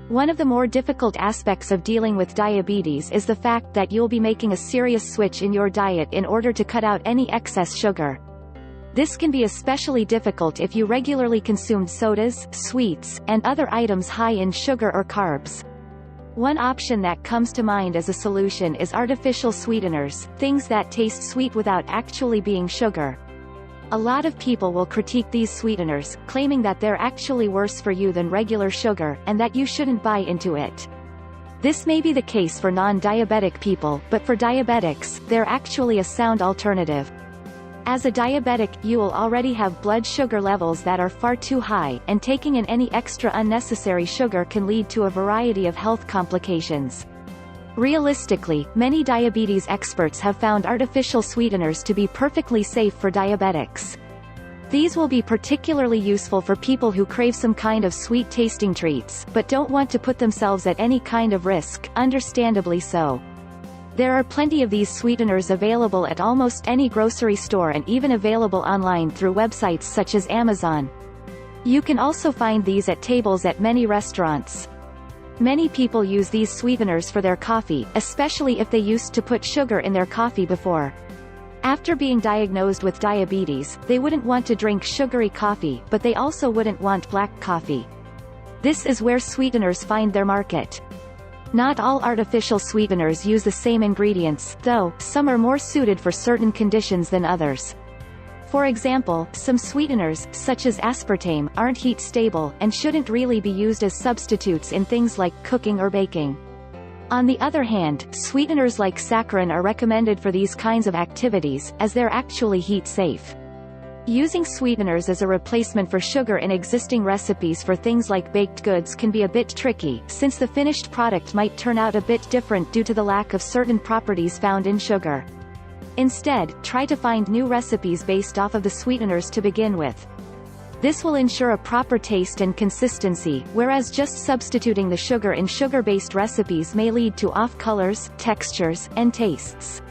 One of the more difficult aspects of dealing with diabetes is the fact that you'll be making a serious switch in your diet in order to cut out any excess sugar. This can be especially difficult if you regularly consumed sodas, sweets, and other items high in sugar or carbs. One option that comes to mind as a solution is artificial sweeteners, things that taste sweet without actually being sugar. A lot of people will critique these sweeteners, claiming that they're actually worse for you than regular sugar, and that you shouldn't buy into it. This may be the case for non-diabetic people, but for diabetics, they're actually a sound alternative. As a diabetic, you will already have blood sugar levels that are far too high, and taking in any extra unnecessary sugar can lead to a variety of health complications. Realistically, many diabetes experts have found artificial sweeteners to be perfectly safe for diabetics. These will be particularly useful for people who crave some kind of sweet-tasting treats, but don't want to put themselves at any kind of risk, understandably so. There are plenty of these sweeteners available at almost any grocery store and even available online through websites such as Amazon. You can also find these at tables at many restaurants. Many people use these sweeteners for their coffee, especially if they used to put sugar in their coffee before. After being diagnosed with diabetes, they wouldn't want to drink sugary coffee, but they also wouldn't want black coffee. This is where sweeteners find their market. Not all artificial sweeteners use the same ingredients, though, some are more suited for certain conditions than others. For example, some sweeteners, such as aspartame, aren't heat stable, and shouldn't really be used as substitutes in things like cooking or baking. On the other hand, sweeteners like saccharin are recommended for these kinds of activities, as they're actually heat safe. Using sweeteners as a replacement for sugar in existing recipes for things like baked goods can be a bit tricky, since the finished product might turn out a bit different due to the lack of certain properties found in sugar. Instead, try to find new recipes based off of the sweeteners to begin with. This will ensure a proper taste and consistency, whereas just substituting the sugar in sugar-based recipes may lead to off colors, textures, and tastes.